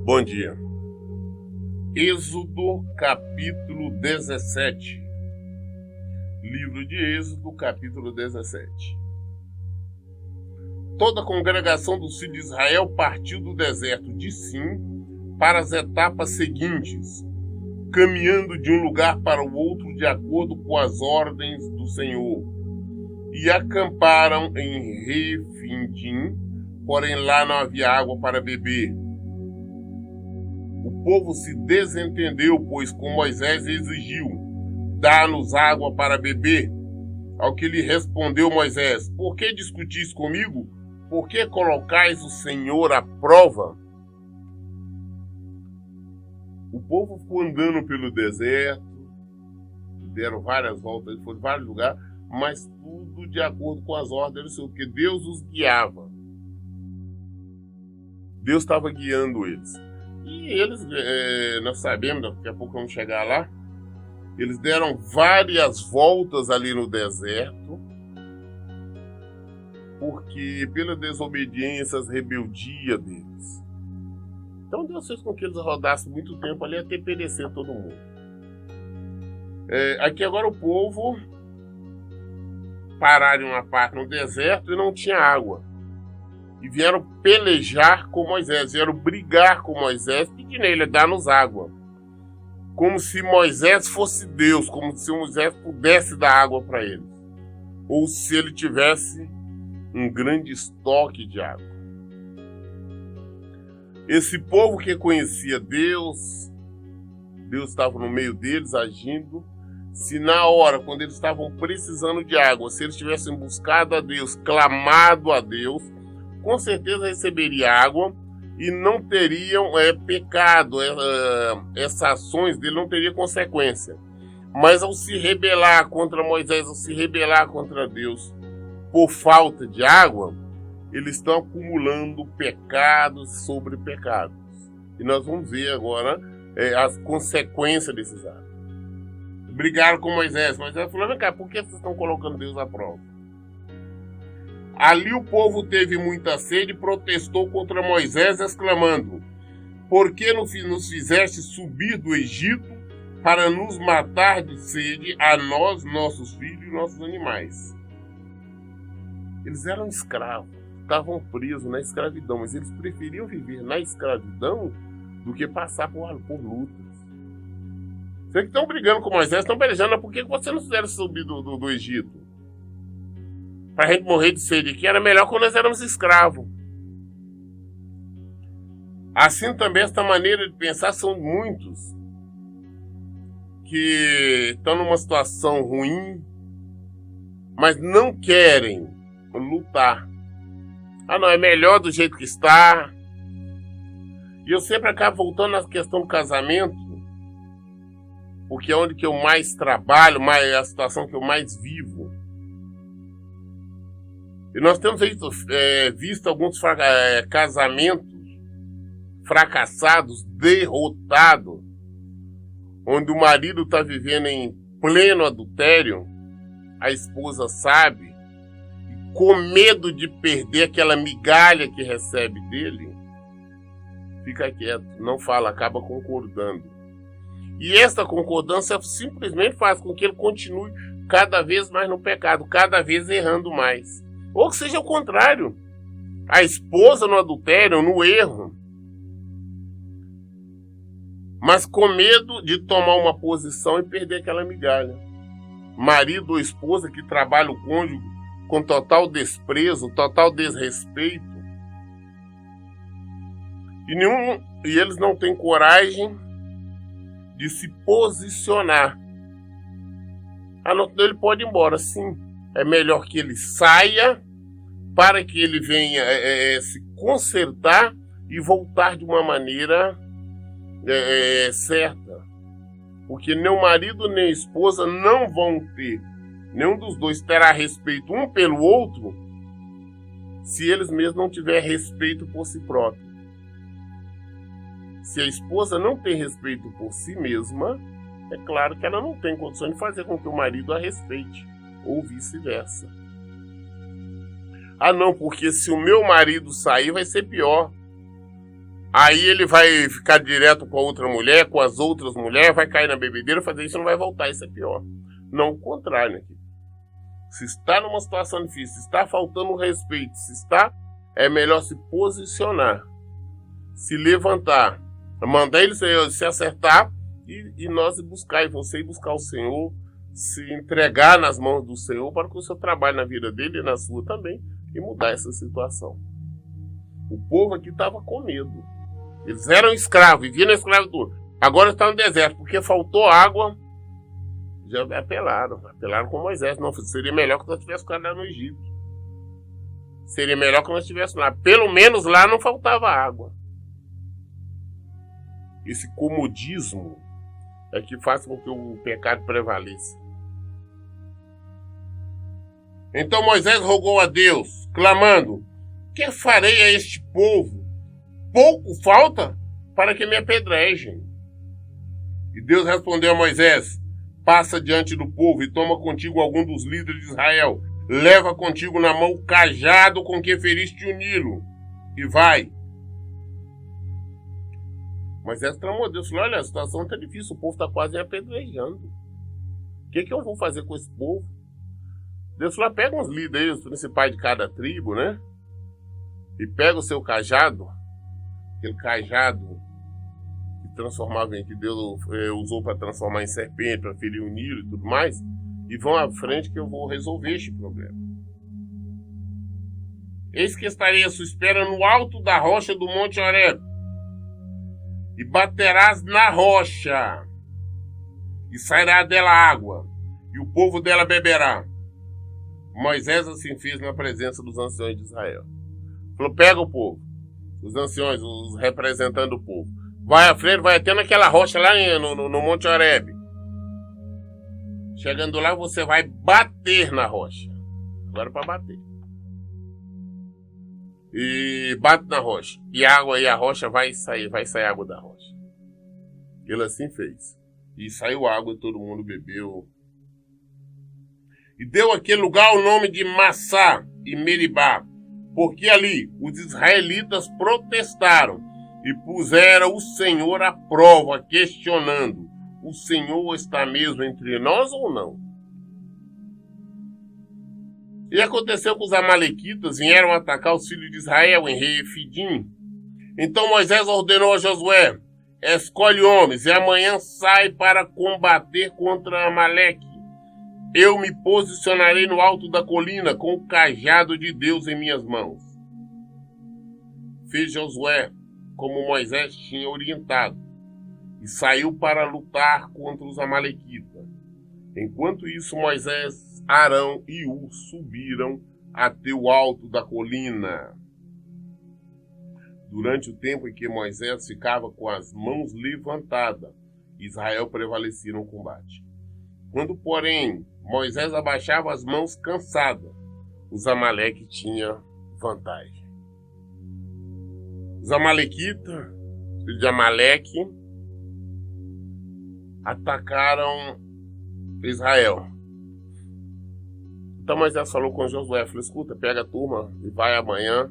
Bom dia. Êxodo, capítulo 17. Livro de Êxodo, capítulo 17. Toda a congregação dos filhos de Israel partiu do deserto de Sim para as etapas seguintes, caminhando de um lugar para o outro de acordo com as ordens do Senhor, e acamparam em Refidim, porém lá não havia água para beber. O povo se desentendeu, pois com Moisés exigiu: dá-nos água para beber. Ao que lhe respondeu Moisés: por que discutis comigo? Por que colocais o Senhor à prova? O povo ficou andando pelo deserto, deram várias voltas, foram em vários lugares, mas tudo de acordo com as ordens do Senhor, porque Deus os guiava. Deus estava guiando eles. E eles, nós sabemos, daqui a pouco vamos chegar lá, eles deram várias voltas ali no deserto, porque pela desobediência, as rebeldias deles. Então Deus fez com que eles rodassem muito tempo ali até perecer todo mundo. Aqui agora o povo pararam em uma parte no deserto e não tinha água. E vieram pelejar com Moisés, vieram brigar com Moisés, pedindo a ele: dá-nos água. Como se Moisés fosse Deus, como se Moisés pudesse dar água para eles. Ou se ele tivesse um grande estoque de água. Esse povo que conhecia Deus, Deus estava no meio deles agindo. Se na hora, quando eles estavam precisando de água, se eles tivessem buscado a Deus, clamado a Deus, com certeza receberia água e não teriam pecado, essas ações dele não teriam consequência. Mas ao se rebelar contra Moisés, ao se rebelar contra Deus por falta de água, eles estão acumulando pecados sobre pecados. E nós vamos ver agora as consequências desses atos. Brigaram com Moisés. Moisés falou: vem cá, por que vocês estão colocando Deus à prova? Ali o povo teve muita sede e protestou contra Moisés, exclamando: por que nos fizeste subir do Egito para nos matar de sede, a nós, nossos filhos e nossos animais? Eles eram escravos, estavam presos na escravidão, mas eles preferiam viver na escravidão do que passar por lutas. Vocês que estão brigando com Moisés, estão pelejando: por que você não fizeram subir do Egito? Para a gente morrer de sede aqui, era melhor quando nós éramos escravos. Assim também, esta maneira de pensar, são muitos que estão numa situação ruim, mas não querem lutar. Não, é melhor do jeito que está. E eu sempre acabo voltando na questão do casamento, porque é onde que eu mais trabalho, é a situação que eu mais vivo. E nós temos visto alguns casamentos fracassados, derrotados, onde o marido está vivendo em pleno adultério, a esposa sabe, e com medo de perder aquela migalha que recebe dele, fica quieto, não fala, acaba concordando. E essa concordância simplesmente faz com que ele continue cada vez mais no pecado, cada vez errando mais. Ou que seja o contrário, a esposa no adultério, no erro, mas com medo de tomar uma posição e perder aquela migalha. Marido ou esposa que trabalha o cônjuge com total desprezo, total desrespeito, e eles não têm coragem de se posicionar. Ele pode ir embora, sim. É melhor que ele saia para que ele venha se consertar e voltar de uma maneira certa. Porque nem o marido nem a esposa não vão ter, nenhum dos dois terá respeito um pelo outro se eles mesmos não tiverem respeito por si próprio. Se a esposa não tem respeito por si mesma, é claro que ela não tem condições de fazer com que o marido a respeite. ou vice-versa. Ah não, porque se o meu marido sair vai ser pior. Aí ele vai ficar direto com a outra mulher, com as outras mulheres, vai cair na bebedeira, fazer isso, não vai voltar, isso é pior. Não, o contrário, né? Se está numa situação difícil, se está faltando respeito, se está, é melhor se posicionar, se levantar, mandar ele se acertar e nós buscar, e você ir buscar o Senhor, se entregar nas mãos do Senhor para que o Senhor trabalhe na vida dele e na sua também e mudar essa situação. O povo aqui estava com medo. Eles eram escravos, viviam na escravidão. Agora estão no deserto, porque faltou água. Já apelaram com Moisés. Não, seria melhor que nós tivéssemos ficado lá no Egito. Seria melhor que nós estivéssemos lá. Pelo menos lá não faltava água. Esse comodismo é que faz com que o pecado prevaleça. Então Moisés rogou a Deus, clamando: que farei a este povo? Pouco falta para que me apedrejem. E Deus respondeu a Moisés: passa diante do povo e toma contigo algum dos líderes de Israel. Leva contigo na mão o cajado com que feriste o Nilo. E vai. Moisés clamou, Deus falou: olha, a situação está difícil, o povo está quase me apedrejando. O que eu vou fazer com esse povo? Deus falou: pega uns líderes, os principais de cada tribo, né? E pega o seu cajado, aquele cajado que transformava em que Deus usou para transformar em serpente, para ferir o Nilo e tudo mais, e vão à frente que eu vou resolver este problema. Eis que estarei à sua espera no alto da rocha do Monte Horebe, e baterás na rocha, e sairá dela água, e o povo dela beberá. Moisés assim fez na presença dos anciões de Israel. Falou: pega o povo, os anciões, os representando o povo, vai à frente, vai até naquela rocha lá no Monte Horebe. Chegando lá, você vai bater na rocha. Agora para bater. E bate na rocha. E a rocha vai sair água da rocha. Ele assim fez. E saiu água e todo mundo bebeu. E deu aquele lugar o nome de Massá e Meribá, porque ali os israelitas protestaram e puseram o Senhor à prova, questionando: o Senhor está mesmo entre nós ou não? E aconteceu que os amalequitas vieram atacar os filhos de Israel em Refidim. Então Moisés ordenou a Josué: escolhe homens e amanhã sai para combater contra Amaleque. Eu me posicionarei no alto da colina com o cajado de Deus em minhas mãos. Fez Josué como Moisés tinha orientado e saiu para lutar contra os amalequitas. Enquanto isso, Moisés, Arão e Hur subiram até o alto da colina. Durante o tempo em que Moisés ficava com as mãos levantadas, Israel prevalecia no combate. Quando, porém, Moisés abaixava as mãos cansadas, os amaleques tinham vantagem. Os amalequitas, filhos de Amaleque, atacaram Israel. Então Moisés falou com Josué, falou: escuta, pega a turma e vai amanhã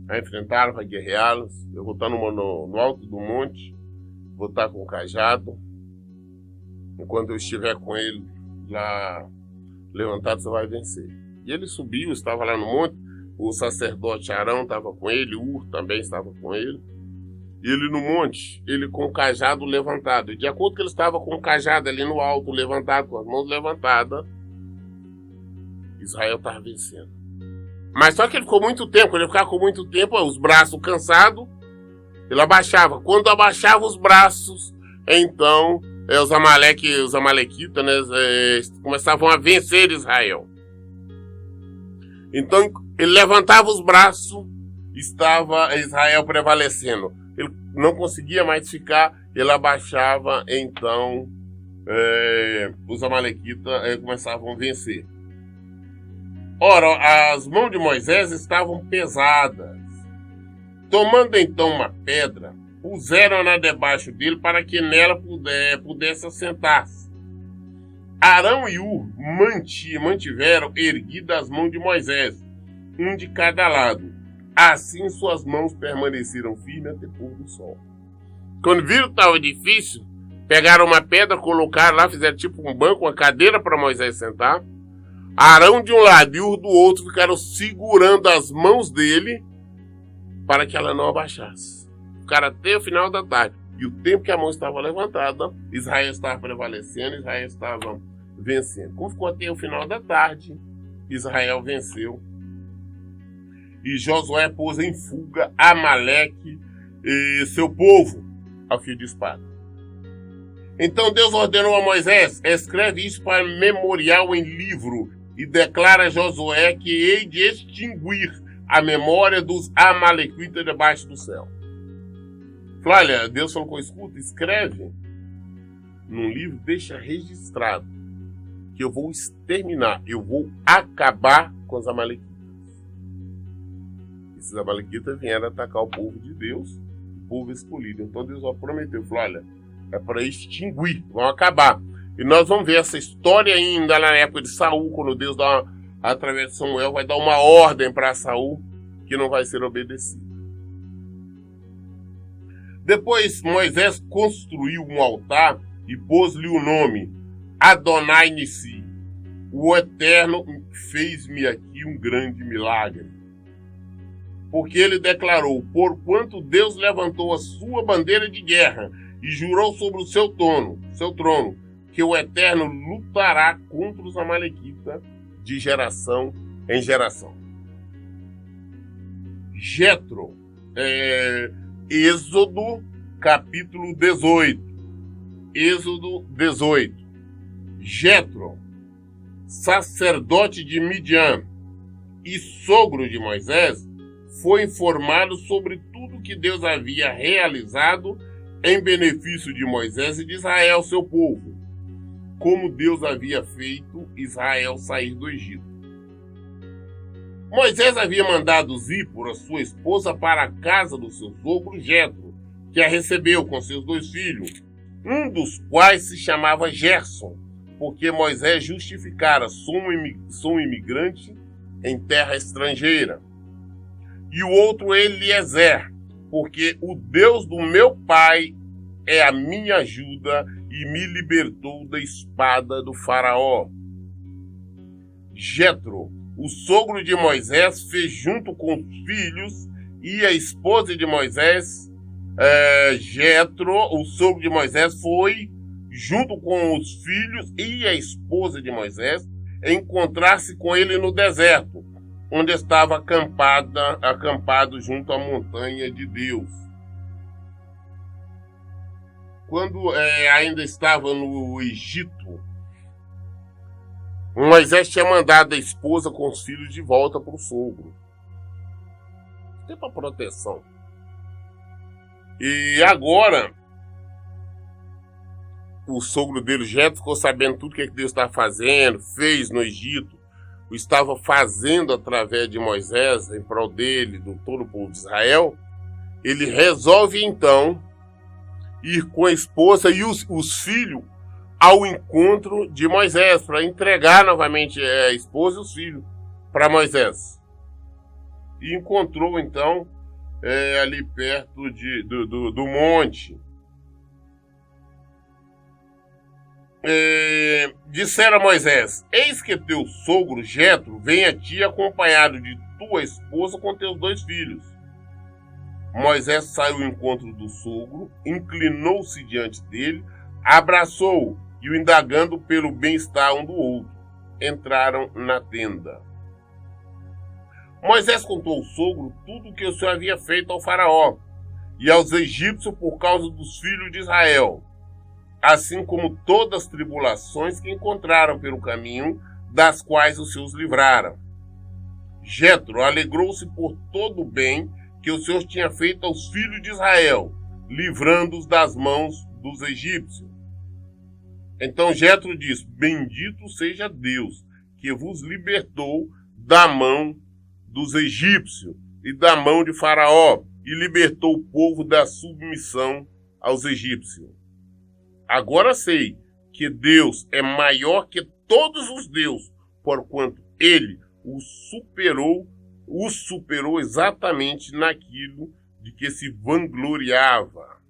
a enfrentá-los, vai guerreá-los. Eu vou estar no alto do monte, vou estar com o cajado. Enquanto eu estiver com ele lá levantado, você vai vencer. E ele subiu, estava lá no monte. O sacerdote Arão estava com ele, Hur também estava com ele. E ele no monte, ele com o cajado levantado. E de acordo que ele estava com o cajado ali no alto, levantado, com as mãos levantadas, Israel estava vencendo. Mas só que ele ficou muito tempo, quando ele ficava com muito tempo, os braços cansados, ele abaixava. Quando abaixava os braços, então os amalequitas, né, começavam a vencer Israel. Então ele levantava os braços, estava Israel prevalecendo. Ele não conseguia mais ficar, ele abaixava, então os amalequitas começavam a vencer. Ora, as mãos de Moisés estavam pesadas. Tomando então uma pedra, puseram-na debaixo dele para que nela pudesse assentar-se. Arão e Hur mantiveram erguidas as mãos de Moisés, um de cada lado. Assim suas mãos permaneceram firmes até pôr do sol. Quando viram que estava difícil, pegaram uma pedra, colocaram lá, fizeram tipo um banco, uma cadeira para Moisés sentar. Arão de um lado e o do outro ficaram segurando as mãos dele para que ela não abaixasse. Ficaram até o final da tarde. E o tempo que a mão estava levantada, Israel estava prevalecendo, Israel estava vencendo. Como ficou até o final da tarde, Israel venceu. E Josué pôs em fuga Amaleque e seu povo ao fio de espada. Então Deus ordenou a Moisés: escreve isso para memorial em livro e declara a Josué que hei de extinguir a memória dos amalequitas debaixo do céu. Olha, Deus falou: escuta, escreve num livro, deixa registrado que eu vou exterminar, eu vou acabar com os amalequitas. Esses amalequitas vieram atacar o povo de Deus, o povo escolhido. Então Deus prometeu, falou: olha, é para extinguir, vão acabar. E nós vamos ver essa história ainda na época de Saul, quando Deus através de Samuel, vai dar uma ordem para Saul que não vai ser obedecida. Depois Moisés construiu um altar e pôs-lhe o nome Adonai Nissi. O Eterno fez-me aqui um grande milagre. Porque ele declarou: porquanto Deus levantou a sua bandeira de guerra e jurou sobre o seu trono, que o Eterno lutará contra os amalequitas de geração em geração. Jetro, Êxodo capítulo 18. Êxodo 18. Jetro, sacerdote de Midian e sogro de Moisés, foi informado sobre tudo que Deus havia realizado em benefício de Moisés e de Israel, seu povo, como Deus havia feito Israel sair do Egito. Moisés havia mandado Zípora, sua esposa, para a casa do seu sogro Jetro, que a recebeu com seus 2 filhos, um dos quais se chamava Gerson, porque Moisés justificara: sou um imigrante em terra estrangeira. E o outro Eliezer, porque o Deus do meu pai é a minha ajuda e me libertou da espada do faraó. Jetro, o sogro de Moisés, fez junto com os filhos e a esposa de Moisés, Jetro, o sogro de Moisés, foi junto com os filhos e a esposa de Moisés encontrar-se com ele no deserto, onde estava acampado junto à montanha de Deus. Quando ainda estava no Egito, Moisés tinha mandado a esposa com os filhos de volta para o sogro. Até para proteção. E agora, o sogro dele, Jetro, ficou sabendo tudo que Deus estava fazendo, fez no Egito, o estava fazendo através de Moisés, em prol dele, do todo o povo de Israel. Ele resolve então ir com a esposa e os filhos ao encontro de Moisés, para entregar novamente a esposa e os filhos para Moisés. E encontrou então ali perto do monte. Disseram a Moisés: eis que teu sogro Jetro vem a ti acompanhado de tua esposa com teus 2 filhos. Moisés saiu ao encontro do sogro, inclinou-se diante dele, abraçou-o e o indagando pelo bem-estar um do outro. Entraram na tenda. Moisés contou ao sogro tudo o que o Senhor havia feito ao faraó e aos egípcios por causa dos filhos de Israel, assim como todas as tribulações que encontraram pelo caminho, das quais os seus livraram. Jetro alegrou-se por todo o bem que o Senhor tinha feito aos filhos de Israel, livrando-os das mãos dos egípcios. Então Jetro disse: bendito seja Deus, que vos libertou da mão dos egípcios e da mão de Faraó, e libertou o povo da submissão aos egípcios. Agora sei que Deus é maior que todos os deuses, porquanto ele os superou exatamente naquilo de que se vangloriava.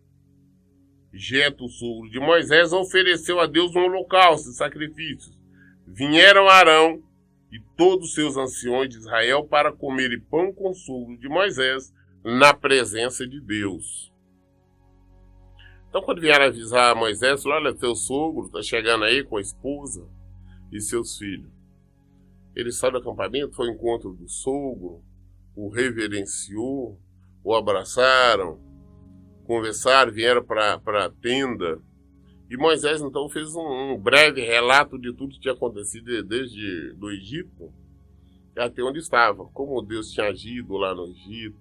Jetro, o sogro de Moisés, ofereceu a Deus um holocausto e sacrifícios. Vieram Arão e todos os seus anciões de Israel para comerem pão com o sogro de Moisés na presença de Deus. Então, quando vieram avisar Moisés, falaram: olha, teu sogro está chegando aí com a esposa e seus filhos. Ele saiu do acampamento, foi ao encontro do sogro, o reverenciou, o abraçaram, conversaram, vieram para a tenda. E Moisés, então, fez um breve relato de tudo que tinha acontecido desde do Egito até onde estava. Como Deus tinha agido lá no Egito,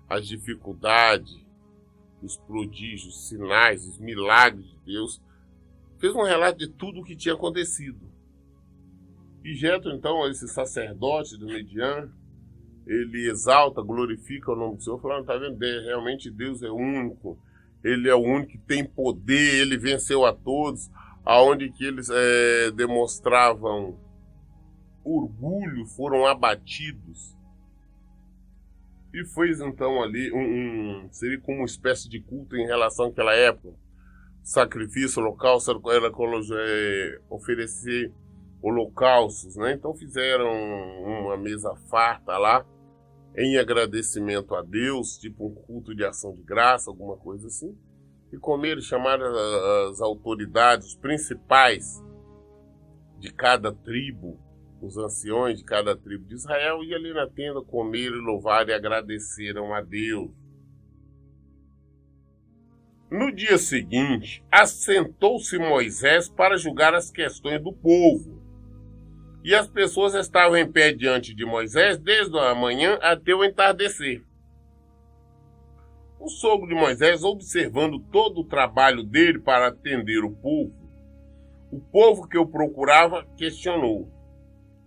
as dificuldades, os prodígios, os sinais, os milagres de Deus. Fez um relato de tudo o que tinha acontecido. E Jetro, então, esse sacerdote do Midian, ele exalta, glorifica o nome do Senhor, falando: tá vendo? Realmente Deus é único. Ele é o único que tem poder, ele venceu a todos. Aonde que eles demonstravam orgulho, foram abatidos. E fez então ali seria como uma espécie de culto em relação àquela época. Sacrifício, holocausto, era oferecer holocaustos, né? Então fizeram uma mesa farta lá, em agradecimento a Deus, tipo um culto de ação de graça, alguma coisa assim. E comeram, chamaram as autoridades, os principais de cada tribo, os anciões de cada tribo de Israel, e ali na tenda comeram, louvaram e agradeceram a Deus. No dia seguinte, assentou-se Moisés para julgar as questões do povo. E as pessoas estavam em pé diante de Moisés desde a manhã até o entardecer. O sogro de Moisés, observando todo o trabalho dele para atender o povo que o procurava, questionou: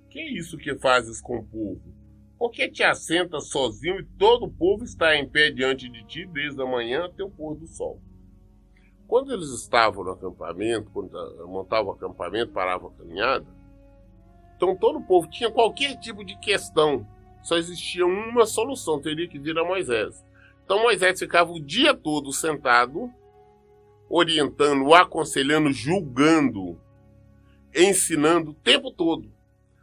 que é isso que fazes com o povo? Por que te assentas sozinho e todo o povo está em pé diante de ti desde a manhã até o pôr do sol? Quando eles estavam no acampamento, quando montavam o acampamento, paravam a caminhada, então todo o povo tinha qualquer tipo de questão, só existia uma solução, teria que vir a Moisés. Então Moisés ficava o dia todo sentado, orientando, aconselhando, julgando, ensinando o tempo todo.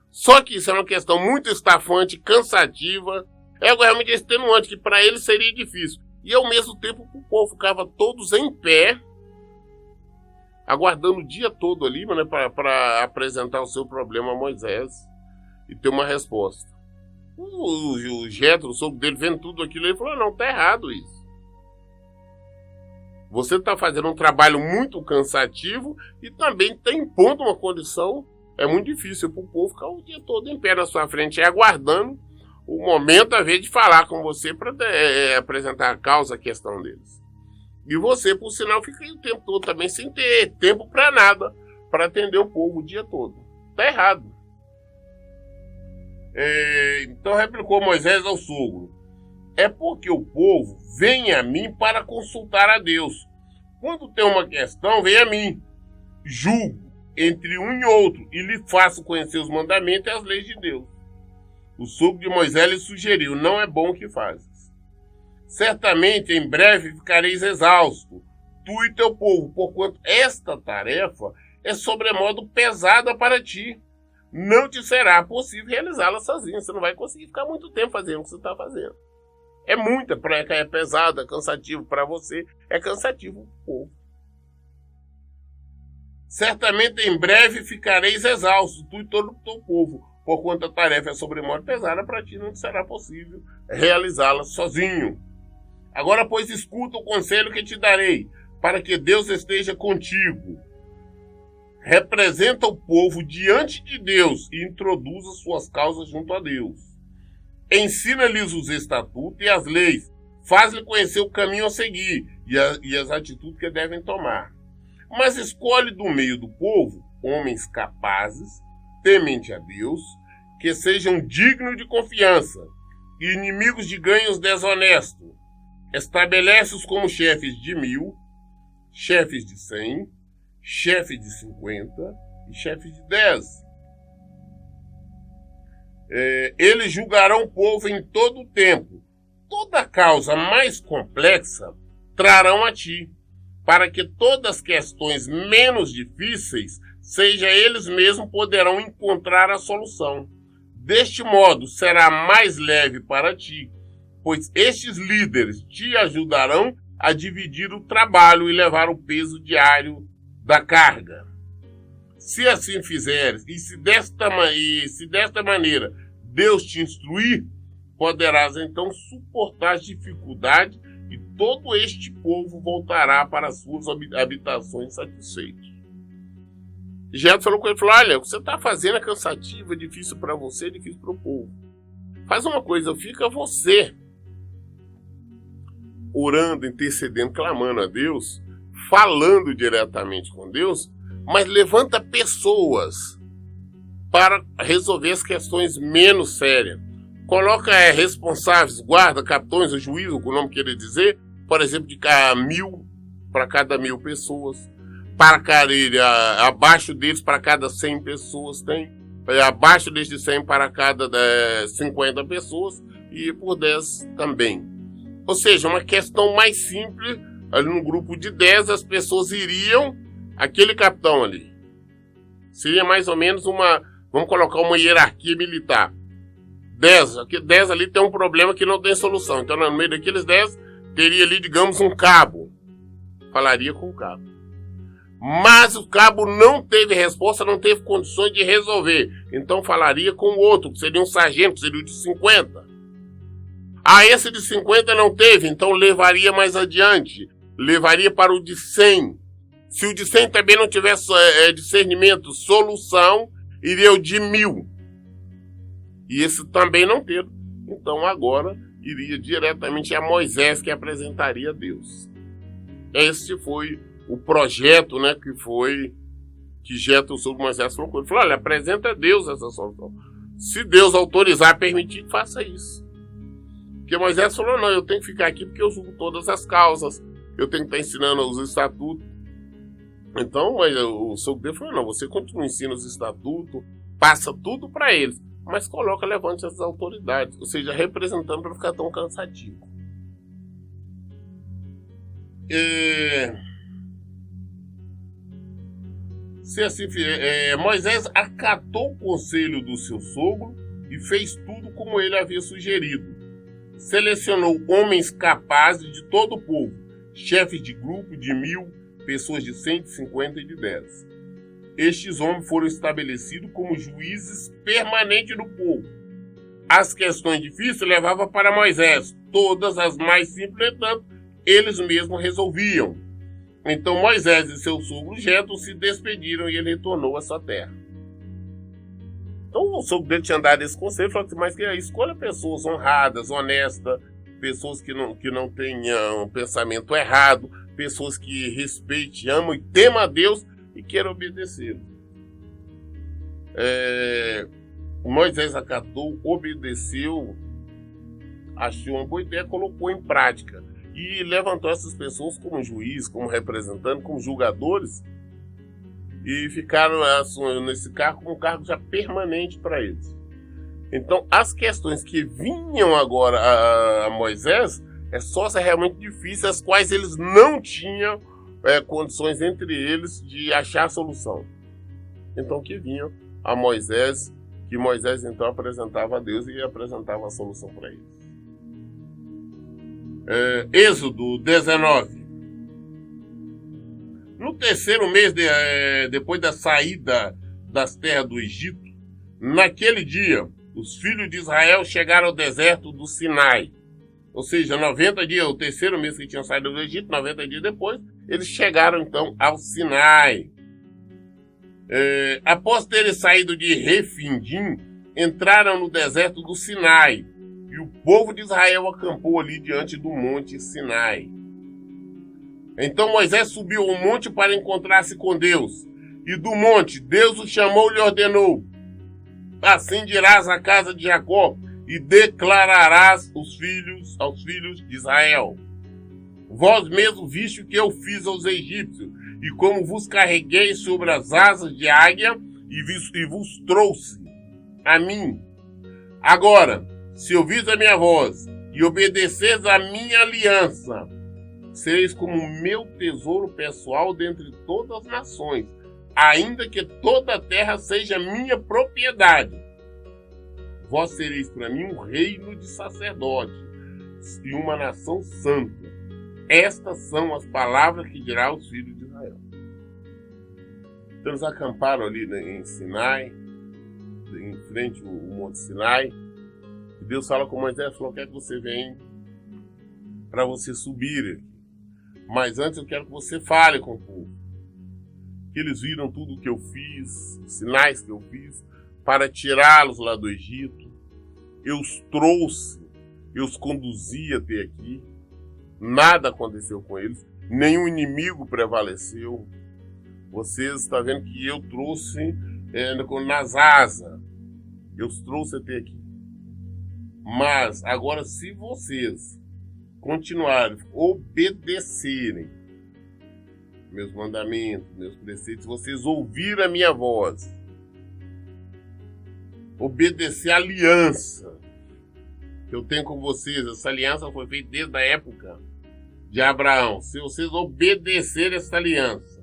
Só que isso é uma questão muito estafante, cansativa, realmente extenuante, que para ele seria difícil. E ao mesmo tempo o povo ficava todos em pé, aguardando o dia todo ali, né, para apresentar o seu problema a Moisés e ter uma resposta. O Jetro, o sogro dele, vendo tudo aquilo, ele falou: não, tá errado isso. Você está fazendo um trabalho muito cansativo e também está impondo uma condição. É muito difícil para o povo ficar o dia todo em pé na sua frente, aguardando o momento, a vez de falar com você para apresentar a causa, a questão deles. E você, por sinal, fica o tempo todo também sem ter tempo para nada, para atender o povo o dia todo. Está errado. Então replicou Moisés ao sogro: é porque o povo vem a mim para consultar a Deus. Quando tem uma questão, vem a mim. Julgo entre um e outro e lhe faço conhecer os mandamentos e as leis de Deus. O sogro de Moisés lhe sugeriu: não é bom o que fazes. Certamente em breve ficareis exausto, tu e teu povo, porquanto esta tarefa é sobremodo pesada para ti. Não te será possível realizá-la sozinho. Você não vai conseguir ficar muito tempo fazendo o que você está fazendo. É muita, é pesado, é cansativo para você, é cansativo para o povo. Certamente em breve ficareis exaustos, tu e todo o teu povo, porquanto a tarefa é sobremodo pesada para ti, não te será possível realizá-la sozinho. Agora, pois, escuta o conselho que te darei, para que Deus esteja contigo. Representa o povo diante de Deus e introduza suas causas junto a Deus. Ensina-lhes os estatutos e as leis, faz-lhe conhecer o caminho a seguir e as atitudes que devem tomar. Mas escolhe do meio do povo homens capazes, temente a Deus, que sejam dignos de confiança e inimigos de ganhos desonestos. Estabelece-os como chefes de 1000, chefes de 100, chefes de 50 e chefes de 10. Eles julgarão o povo em todo o tempo. Toda causa mais complexa trarão a ti, para que todas as questões menos difíceis, seja eles mesmos poderão encontrar a solução. Deste modo, será mais leve para ti, pois estes líderes te ajudarão a dividir o trabalho e levar o peso diário da carga. Se assim fizeres, e se desta maneira Deus te instruir, poderás então suportar as dificuldades e todo este povo voltará para as suas habitações satisfeitos. Jetro falou com ele, olha, o que você está fazendo é cansativo, é difícil para você, é difícil para o povo. Faz uma coisa, fica você orando, intercedendo, clamando a Deus, falando diretamente com Deus, mas levanta pessoas para resolver as questões menos sérias. Coloca responsáveis, guarda, capitões, o juiz, o nome que ele dizer, por exemplo, de 1.000 para cada 1.000 pessoas. Para abaixo deles, para cada 100 pessoas tem. Abaixo destes 100 para cada 50 pessoas e por 10 também. Ou seja, uma questão mais simples, ali no grupo de 10, as pessoas iriam, aquele capitão ali. Seria mais ou menos vamos colocar uma hierarquia militar. 10 ali tem um problema que não tem solução. Então, no meio daqueles 10, teria ali, digamos, um cabo. Falaria com o cabo. Mas o cabo não teve resposta, não teve condições de resolver. Então, falaria com o outro, que seria um sargento, que seria o de 50. Esse de 50 não teve, então levaria mais adiante. Levaria para o de 100. Se o de 100 também não tivesse discernimento, solução, iria o de 1.000. E esse também não teve. Então agora iria diretamente a Moisés, que apresentaria a Deus. Este foi o projeto, né, que Jetro sobre Moisés falou com ele. Falou, olha, apresenta a Deus essa solução. Se Deus autorizar, permitir, faça isso. Porque Moisés falou, não, eu tenho que ficar aqui porque eu julgo todas as causas. Eu tenho que estar ensinando os estatutos. Então, o sogro dele falou, não, você continua ensinando os estatutos, passa tudo para eles, mas levante as autoridades, ou seja, representando para ficar tão cansativo. Se assim Moisés acatou o conselho do seu sogro e fez tudo como ele havia sugerido. Selecionou homens capazes de todo o povo, chefes de grupo de 1.000, pessoas de 100, de 50 e de 10. Estes homens foram estabelecidos como juízes permanentes do povo. As questões difíceis levavam para Moisés, todas as mais simples, entanto, eles mesmos resolviam. Então Moisés e seu sogro Jetro se despediram e ele retornou à sua terra. Então o sogro dele tinha dado esse conselho, falou assim, mas que escolha pessoas honradas, honestas, pessoas que não tenham um pensamento errado, pessoas que respeitem, amam e temam a Deus e queiram obedecer. Moisés acatou, obedeceu, achou uma boa ideia, colocou em prática e levantou essas pessoas como juiz, como representante, como julgadores e ficaram nesse cargo como um cargo já permanente para eles. Então, as questões que vinham agora a Moisés só realmente difíceis, as quais eles não tinham condições entre eles de achar a solução. Então, que vinham a Moisés, que Moisés então apresentava a Deus e apresentava a solução para eles. Êxodo 19. No terceiro mês depois da saída das terras do Egito, naquele dia, os filhos de Israel chegaram ao deserto do Sinai. Ou seja, 90 dias, o terceiro mês que tinham saído do Egito, 90 dias depois, eles chegaram então ao Sinai. Após terem saído de Refidim, entraram no deserto do Sinai, e o povo de Israel acampou ali diante do monte Sinai. Então Moisés subiu ao monte para encontrar-se com Deus, e do monte Deus o chamou e lhe ordenou: assim dirás à casa de Jacó, e declararás aos filhos de Israel: vós mesmo viste o que eu fiz aos egípcios, e como vos carreguei sobre as asas de águia e vos trouxe a mim. Agora, se ouvis a minha voz e obedeceis a minha aliança, sereis como o meu tesouro pessoal dentre todas as nações, ainda que toda a terra seja minha propriedade. Vós sereis para mim um reino de sacerdotes e uma nação santa. Estas são as palavras que dirá aos filhos de Israel. Então eles acamparam ali em Sinai, em frente ao Monte Sinai. E Deus fala com Moisés, falou, quero que você venha para você subir aqui. Mas antes eu quero que você fale com o povo. Que eles viram tudo o que eu fiz, os sinais que eu fiz, para tirá-los lá do Egito. Eu os trouxe, eu os conduzi até aqui. Nada aconteceu com eles, nenhum inimigo prevaleceu. Vocês estão vendo que eu trouxe nas asas, eu os trouxe até aqui. Mas agora, se vocês continuarem, obedecerem meus mandamentos, meus preceitos, vocês ouvirem a minha voz, obedecer a aliança que eu tenho com vocês, essa aliança foi feita desde a época de Abraão. Se vocês obedecerem essa aliança,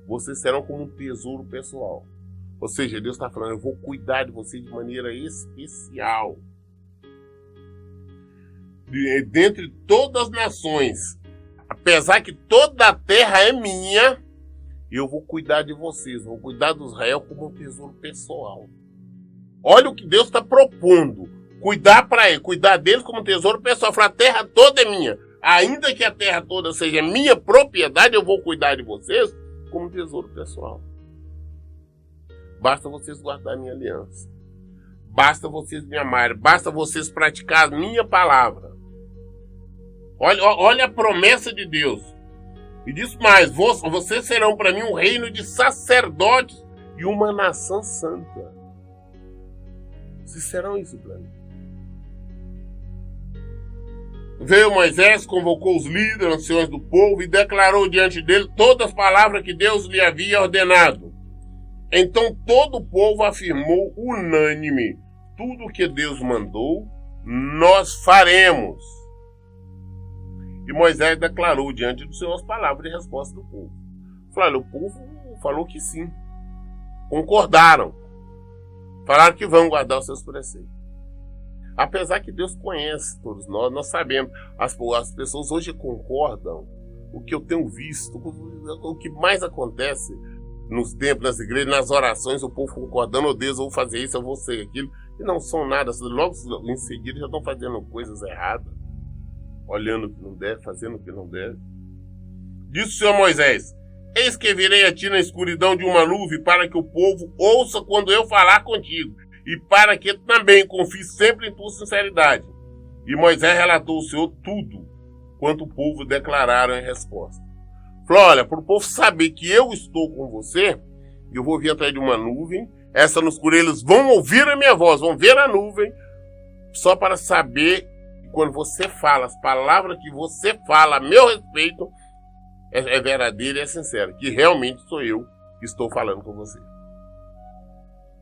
vocês serão como um tesouro pessoal. Ou seja, Deus está falando, eu vou cuidar de vocês de maneira especial. Dentre todas as nações, apesar que toda a terra é minha, eu vou cuidar de vocês, vou cuidar de Israel como um tesouro pessoal. Olha o que Deus está propondo, cuidar para ele, cuidar deles como um tesouro pessoal. Falar, a terra toda é minha, ainda que a terra toda seja minha propriedade, eu vou cuidar de vocês como um tesouro pessoal. Basta vocês guardar a minha aliança, basta vocês me amarem, basta vocês praticar a minha palavra. Olha a promessa de Deus. E diz mais, vocês serão para mim um reino de sacerdotes e uma nação santa. Vocês serão isso para mim. Veio Moisés, convocou os líderes, anciões do povo e declarou diante dele todas as palavras que Deus lhe havia ordenado. Então todo o povo afirmou unânime, tudo o que Deus mandou, nós faremos. E Moisés declarou diante do Senhor as palavras de resposta do povo. Falou, o povo falou que sim. Concordaram. Falaram que vão guardar os seus preceitos. Apesar que Deus conhece todos nós sabemos. As pessoas hoje concordam. O que eu tenho visto, o que mais acontece nos templos, nas igrejas, nas orações, o povo concordando, oh Deus, eu vou fazer isso, eu vou ser aquilo. E não são nada. Logo em seguida já estão fazendo coisas erradas. Olhando o que não deve, fazendo o que não deve. Disse o Senhor Moisés, eis que virei a ti na escuridão de uma nuvem para que o povo ouça quando eu falar contigo e para que também confie sempre em tua sinceridade. E Moisés relatou ao Senhor tudo quanto o povo declararam em resposta. Falou, olha, para o povo saber que eu estou com você, eu vou vir atrás de uma nuvem, essa no escuro eles vão ouvir a minha voz, vão ver a nuvem, só para saber quando você fala, as palavras que você fala a meu respeito é verdadeira e é sincera, que realmente sou eu que estou falando com você.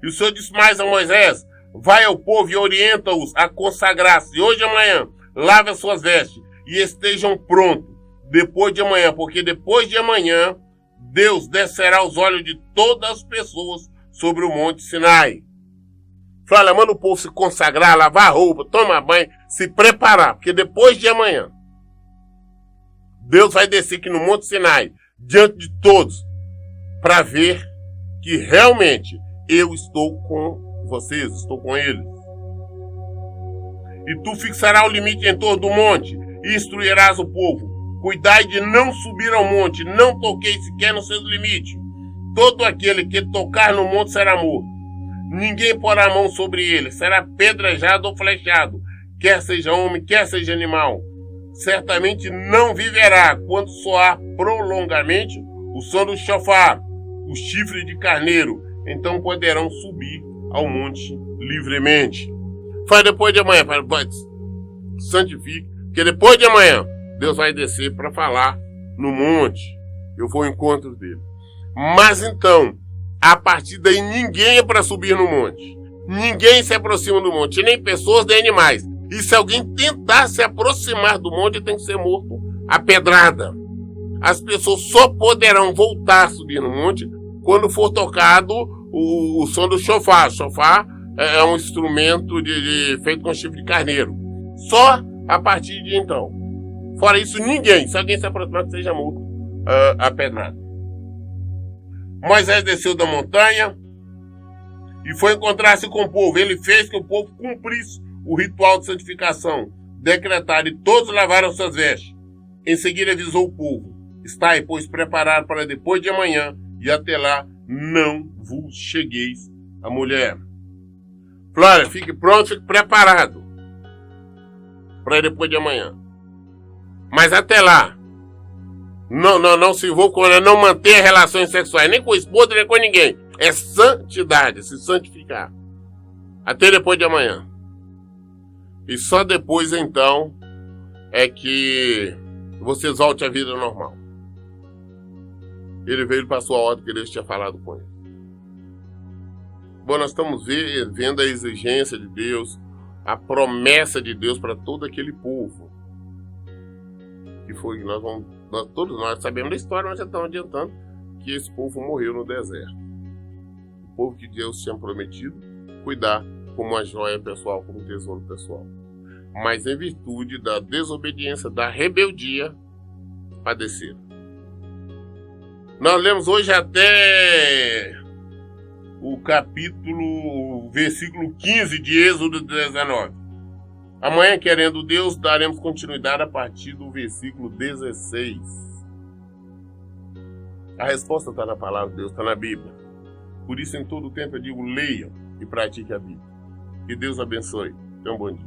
E o Senhor disse mais a Moisés, vai ao povo e orienta-os a consagrar-se hoje e amanhã, lave as suas vestes e estejam prontos depois de amanhã, porque depois de amanhã Deus descerá os olhos de todas as pessoas sobre o monte Sinai. Fala, manda o povo se consagrar, lavar roupa, tomar banho, se preparar, porque depois de amanhã, Deus vai descer aqui no Monte Sinai, diante de todos, para ver que realmente eu estou com vocês, estou com eles. E tu fixarás o limite em torno do monte e instruirás o povo. Cuidai de não subir ao monte, não toquei sequer nos seus limites. Todo aquele que tocar no monte será morto. Ninguém porá a mão sobre ele, será apedrejado ou flechado, quer seja homem, quer seja animal. Certamente não viverá quando soar prolongamente o som do chofar, o chifre de carneiro. Então poderão subir ao monte livremente. Faz depois de amanhã, santifique, porque depois de amanhã Deus vai descer para falar no monte. Eu vou ao encontro dele. Mas então, a partir daí, ninguém é para subir no monte. Ninguém se aproxima do monte, nem pessoas, nem animais. E se alguém tentar se aproximar do monte, tem que ser morto a pedrada. As pessoas só poderão voltar a subir no monte quando for tocado o som do chofar. Chofar é um instrumento feito com chifre de carneiro. Só a partir de então. Fora isso, ninguém. Se alguém se aproximar, que seja morto a pedrada. Moisés desceu da montanha e foi encontrar-se com o povo. Ele fez que o povo cumprisse o ritual de santificação, decretar, e todos lavaram suas vestes. Em seguida avisou o povo: estai, pois, preparado para depois de amanhã, e até lá não vos chegueis a mulher. Flora, fique pronto, fique preparado para depois de amanhã. Mas até lá, não se envolva com ela, não mantenha relações sexuais, nem com a esposa, nem com ninguém. É santidade, se santificar. Até depois de amanhã. E só depois, então, é que vocês voltem à vida normal. Ele veio para a sua ordem que Deus tinha falado com ele. Bom, nós estamos vendo a exigência de Deus, a promessa de Deus para todo aquele povo. Que foi que todos nós sabemos da história, mas já estamos adiantando que esse povo morreu no deserto. O povo que Deus tinha prometido cuidar como uma joia pessoal, como um tesouro pessoal. Mas em virtude da desobediência, da rebeldia, padeceram. Nós lemos hoje até o versículo 15 de Êxodo 19. Amanhã, querendo Deus, daremos continuidade a partir do versículo 16. A resposta está na palavra de Deus, está na Bíblia. Por isso, em todo o tempo, eu digo: leiam e pratiquem a Bíblia. Que Deus abençoe. Tenha um bom dia.